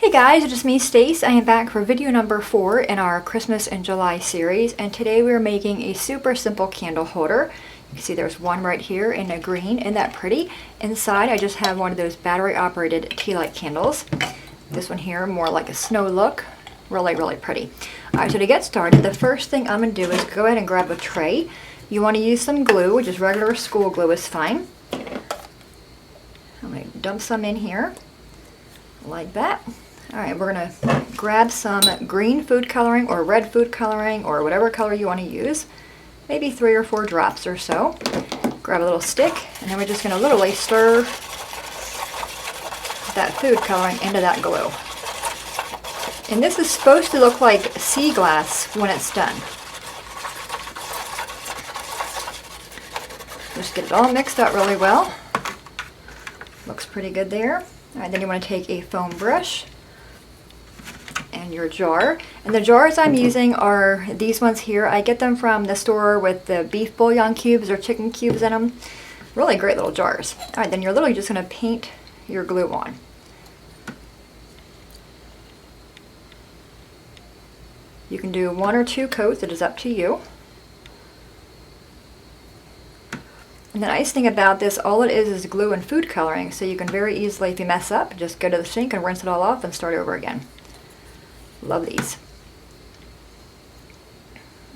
Hey guys, it's just me, Stace. I am back for video number 4 in our Christmas in July series, and today we are making a super simple candle holder. You can see there's one right here in a green. Isn't that pretty? Inside I just have one of those battery operated tea light candles. This one here more like a snow look. Really pretty. Alright, so to get started, the first thing I'm going to do is go ahead and grab a tray. You want to use some glue, which is regular school glue is fine. I'm going to dump some in here like that. Alright, we're going to grab some green food coloring or red food coloring or whatever color you want to use. Maybe 3 or 4 drops or so. Grab a little stick, and then we're just going to literally stir that food coloring into that glue. And this is supposed to look like sea glass when it's done. Just get it all mixed up really well. Looks pretty good there. Alright, then you want to take a foam brush and your jar. And the jars I'm using are these ones here. I get them from the store with the beef bouillon cubes or chicken cubes in them. Really great little jars. Alright, then you're literally just going to paint your glue on. You can do 1 or 2 coats, it is up to you. And the nice thing about this, all it is glue and food coloring, so you can very easily, if you mess up, just go to the sink and rinse it all off and start over again. Love these.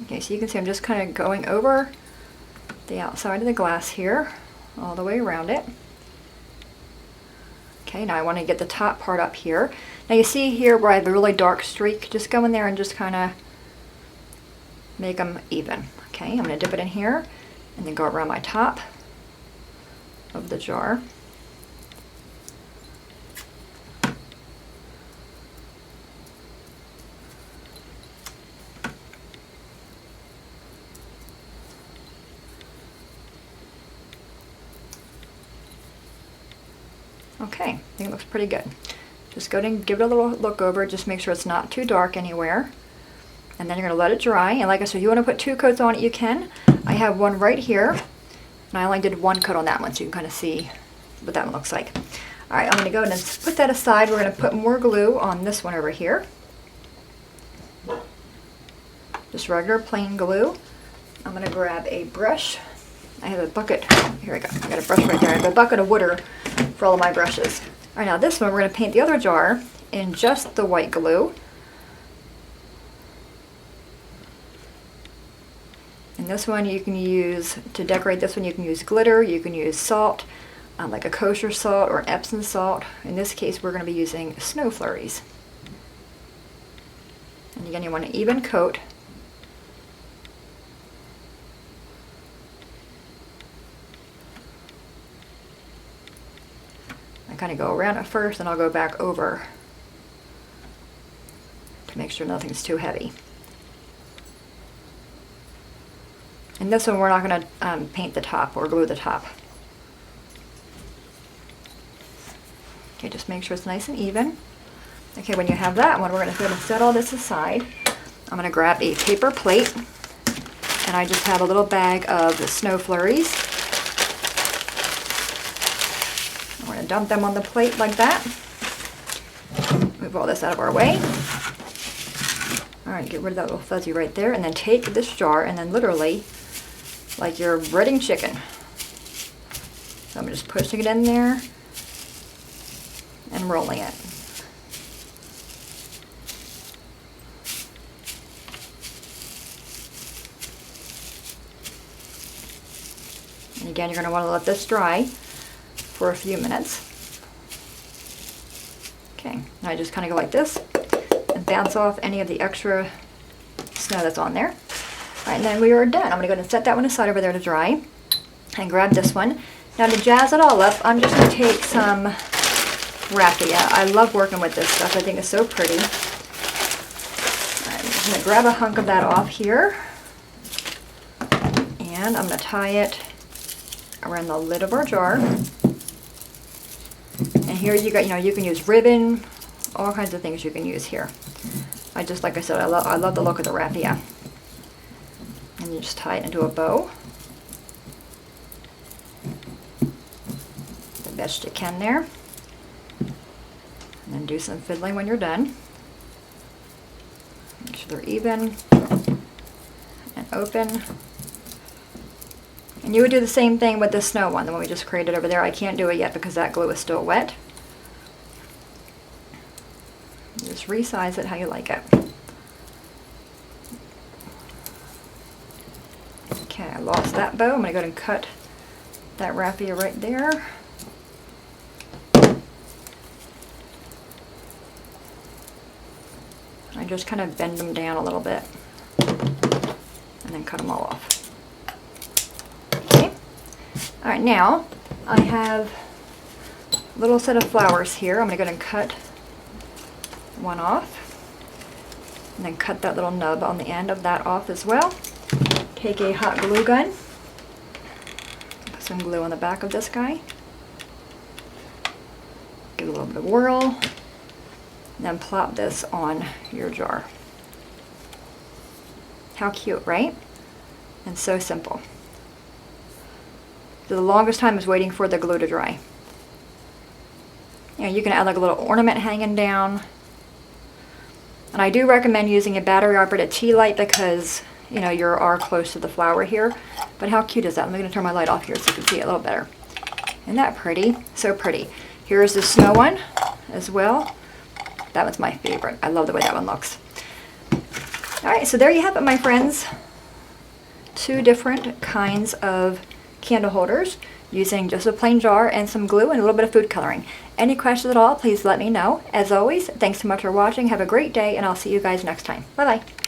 Okay, so you can see I'm just kind of going over the outside of the glass here, all the way around it. Okay, now I want to get the top part up here. Now you see here where I have a really dark streak, just go in there and just kind of make them even. Okay, I'm going to dip it in here and then go around my top of the jar. Okay, I think it looks pretty good. Just go and give it a little look over, just make sure it's not too dark anywhere. And then you're going to let it dry. And like I said, if you want to put 2 coats on it, you can. I have one right here, and I only did 1 coat on that one, so you can kind of see what that one looks like. Alright, I'm going to go ahead and put that aside. We're going to put more glue on this one over here. Just regular plain glue. I'm going to grab a brush. I have a bucket. Here we go. I got a brush right there. I have a bucket of water for all of my brushes. Alright, now this one we're going to paint the other jar in just the white glue. And this one you can use, to decorate this one you can use glitter, you can use salt, like a kosher salt or an Epsom salt. In this case we're going to be using snow flurries. And again you want an even coat. I kind of go around it first and I'll go back over to make sure nothing's too heavy. And this one we're not going to paint the top or glue the top. Okay, just make sure it's nice and even. Okay, when you have that one, we're going to go ahead and set all this aside. I'm going to grab a paper plate, and I just have a little bag of the snow flurries. I'm going to dump them on the plate like that. Move all this out of our way. Alright, get rid of that little fuzzy right there, and then take this jar and then literally, like you're breading chicken. So I'm just pushing it in there and rolling it. And again, you're going to want to let this dry for a few minutes. Okay, and I just kind of go like this and bounce off any of the extra snow that's on there. Alright, and then we are done. I'm going to go ahead and set that one aside over there to dry and grab this one. Now to jazz it all up, I'm just going to take some raffia. I love working with this stuff. I think it's so pretty. Alright, I'm just going to grab a hunk of that off here, and I'm going to tie it around the lid of our jar. And here you got, you can use ribbon, all kinds of things you can use here. Like I said, I love the look of the raffia. And you just tie it into a bow. The best you can there. And then do some fiddling when you're done. Make sure they're even and open. And you would do the same thing with the snow one, the one we just created over there. I can't do it yet because that glue is still wet. Just resize it how you like it. Okay, I lost that bow. I'm going to go ahead and cut that raffia right there. I just kind of bend them down a little bit and then cut them all off. Okay. All right, now I have a little set of flowers here. I'm going to go ahead and cut one off and then cut that little nub on the end of that off as well. Take a hot glue gun, put some glue on the back of this guy, give it a little bit of whirl, and then plop this on your jar. How cute, right? And so simple. So the longest time is waiting for the glue to dry. You know, you can add like a little ornament hanging down. And I do recommend using a battery operated tea light because, you know, you are close to the flower here. But how cute is that? I'm going to turn my light off here so you can see it a little better. Isn't that pretty? So pretty. Here's the snow one as well. That one's my favorite. I love the way that one looks. Alright, so there you have it, my friends. 2 different kinds of candle holders using just a plain jar and some glue and a little bit of food coloring. Any questions at all, please let me know. As always, thanks so much for watching. Have a great day, and I'll see you guys next time. Bye-bye.